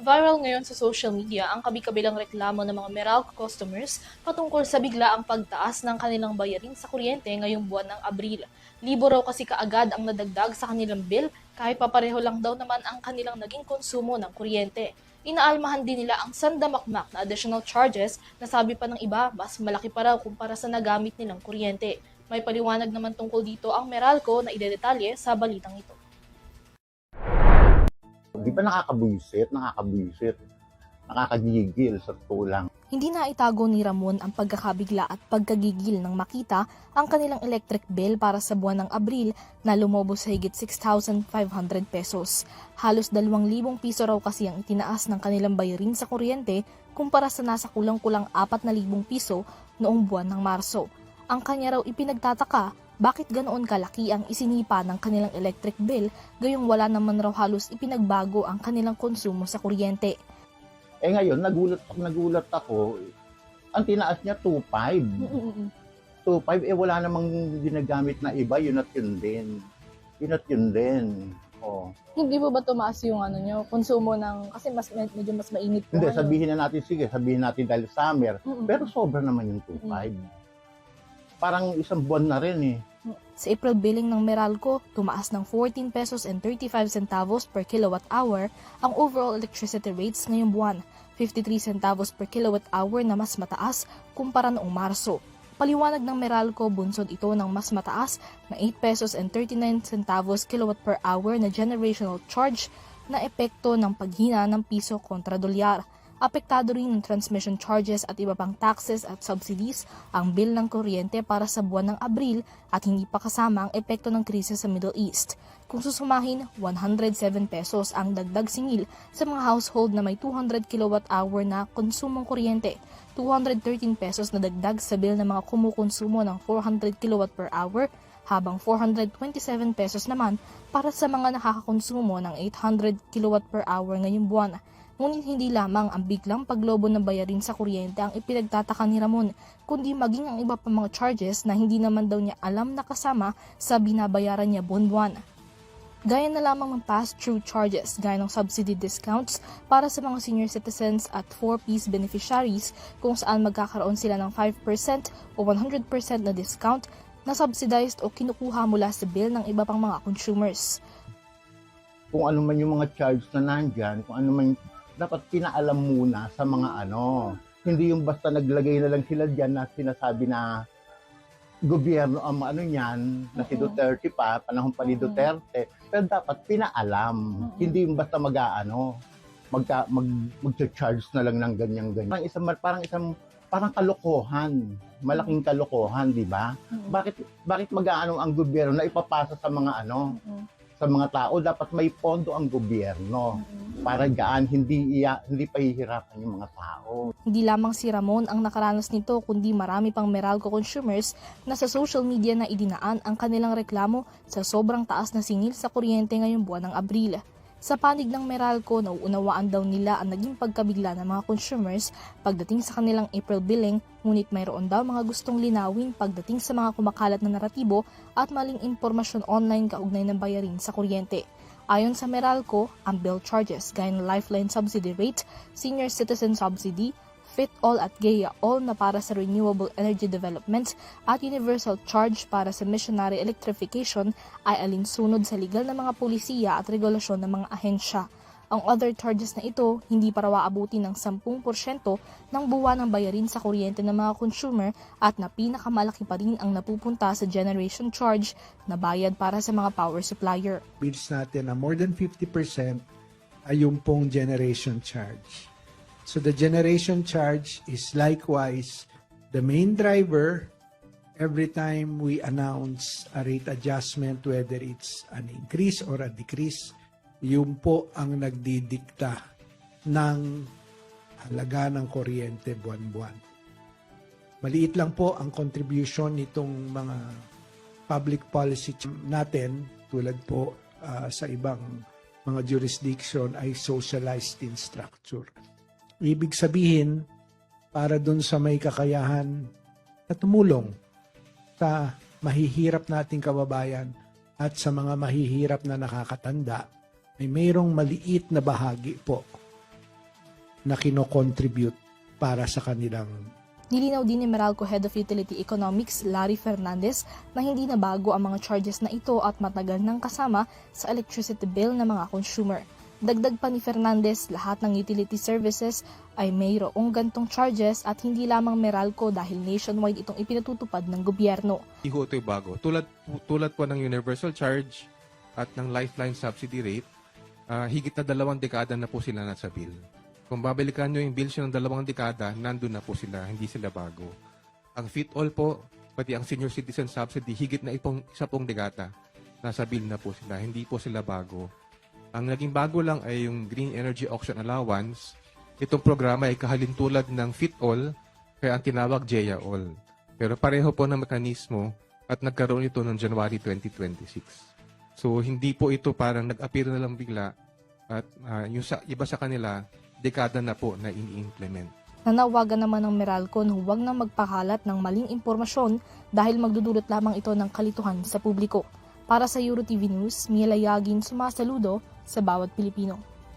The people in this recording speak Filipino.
Viral ngayon sa social media ang kabi-kabilang reklamo ng mga Meralco customers patungkol sa biglaang pagtaas ng kanilang bayarin sa kuryente ngayong buwan ng Abril. Libo raw kasi kaagad ang nadagdag sa kanilang bill kahit papareho lang daw naman ang kanilang naging konsumo ng kuryente. Inaalmahan din nila ang sandamakmak na additional charges na sabi pa ng iba mas malaki pa raw kumpara sa nagamit nilang kuryente. May paliwanag naman tungkol dito ang Meralco na idedetalye sa balitang ito. Di ba nakakabwisit, nakakagigil sa totoo lang. Hindi na itago ni Ramon ang pagkakabigla at pagkagigil nang makita ang kanilang electric bill para sa buwan ng Abril na lumobo sa higit 6,500 pesos. Halos 2,000 piso raw kasi ang itinaas ng kanilang bayarin sa kuryente kumpara sa nasa kulang-kulang 4,000 piso noong buwan ng Marso. Ang kanya raw ipinagtataka bakit ganoon kalaki ang isinipa ng kanilang electric bill gayong wala naman raw halos ipinagbago ang kanilang konsumo sa kuryente. Eh ngayon, nagulat ako, ang tinaas niya 2,500. 2,500, wala namang ginagamit na iba, yun at yun din. Oh. Hindi ba tumaas yung konsumo ng, kasi medyo mas mainit po. Hindi, sabihin natin dahil summer, pero sobra naman yung 2,500. Parang isang buwan na rin eh. Sa April billing ng Meralco, tumaas ng 14 pesos and 35 centavos per kilowatt hour ang overall electricity rates ngayong buwan, 53 centavos per kilowatt hour na mas mataas kumpara noong Marso. Paliwanag ng Meralco, bunsod ito ng mas mataas na 8 pesos and 39 centavos kilowatt per hour na generational charge na epekto ng paghina ng piso kontra dolyar. Apektado rin ng transmission charges at iba pang taxes at subsidies ang bill ng kuryente para sa buwan ng Abril at hindi pa kasama ang epekto ng krisis sa Middle East. Kung susumahin, 107 pesos ang dagdag singil sa mga household na may 200 kilowatt-hour na konsumong kuryente, 213 pesos na dagdag sa bill ng mga kumukonsumo ng 400 kilowatt per hour, habang 427 pesos naman para sa mga nakakakonsumo ng 800 kilowatt per hour ngayong buwan. Ngunit hindi lamang ang biglang paglobo ng bayarin sa kuryente ang ipinagtataka ni Ramon, kundi maging ang iba pa mga charges na hindi naman daw niya alam na kasama sa binabayaran niya buwan-buwan. Gaya na lamang ng pass-through charges, gaya ng subsidy discounts para sa mga senior citizens at 4Ps beneficiaries kung saan magkakaroon sila ng 5% o 100% na discount na subsidized o kinukuha mula sa bill ng iba pang mga consumers. Kung ano man yung mga charge na nandyan, kung ano man dapat pinaalam muna sa mga hindi yung basta naglagay na lang sila dyan na sinasabi na gobyerno ang niyan, na si Duterte pa, panahon pa ni Duterte, pero dapat pinaalam, hindi yung basta mag-charge na lang ng ganyan-ganyan. Parang kalokohan, malaking kalokohan, di ba? Bakit mag-aano ang gobyerno na ipapasa sa mga sa mga tao, dapat may pondo ang gobyerno para gaan hindi pahihirapan yung mga tao. Hindi lamang si Ramon ang nakaranas nito kundi marami pang Meralco consumers na sa social media na idinaan ang kanilang reklamo sa sobrang taas na singil sa kuryente ngayong buwan ng Abril. Sa panig ng Meralco, nauunawaan daw nila ang naging pagkabigla ng mga consumers pagdating sa kanilang April billing, ngunit mayroon daw mga gustong linawin pagdating sa mga kumakalat na naratibo at maling impormasyon online kaugnay ng bayarin sa kuryente. Ayon sa Meralco, ang bill charges gaya ng Lifeline Subsidy Rate, Senior Citizen Subsidy, Fit-All at GAIA-All na para sa Renewable Energy Development at Universal Charge para sa missionary electrification ay alinsunod sa legal na mga pulisiya at regulasyon ng mga ahensya. Ang other charges na ito hindi para aabuti ng 10% ng buwan ng bayarin sa kuryente ng mga consumer at na pinakamalaki pa rin ang napupunta sa generation charge na bayad para sa mga power supplier. Bills natin na more than 50% ay yung pong generation charge. So the generation charge is likewise the main driver every time we announce a rate adjustment, whether it's an increase or a decrease. Yun po ang nagdidikta ng halaga ng kuryente buwan-buwan. Maliit lang po ang contribution nitong mga public policy natin, tulad po sa ibang mga jurisdiction ay socialized in structure. Ibig sabihin, para dun sa may kakayahan na tumulong sa mahihirap nating kababayan at sa mga mahihirap na nakakatanda, ay mayroong maliit na bahagi po na kino-contribute para sa kanilang. Nilinaw din ni Meralco Head of Utility Economics Larry Fernandez na hindi na bago ang mga charges na ito at matagal nang kasama sa electricity bill ng mga consumer. Dagdag pa ni Fernandez, lahat ng utility services ay mayroong gantong charges at hindi lamang Meralco dahil nationwide itong ipinatutupad ng gobyerno. Hindi ho ito'y bago. Tulad po ng universal charge at ng lifeline subsidy rate, higit na 2 dekada na po sila nasa bill. Kung babalikan nyo yung bills ng 2 dekada, nandun na po sila, hindi sila bago. Ang FIT-all po, pati ang senior citizen subsidy, higit na 1 dekada, nasa bill na po sila, hindi po sila bago. Ang naging bago lang ay yung Green Energy Auction Allowance. Itong programa ay kahalintulad ng FIT-all, kaya ang tinawag GEA-all. Pero pareho po ng mekanismo at nagkaroon ito noong January 2026. So hindi po ito parang nag-appear na lang bigla at yung iba sa kanila, dekada na po na ini-implement. Nanawagan naman ng Meralco na huwag na magpakalat ng maling impormasyon dahil magdudulot lamang ito ng kalituhan sa publiko. Para sa EuroTV News, Mila Yagin sumasaludo sa bawat Pilipino.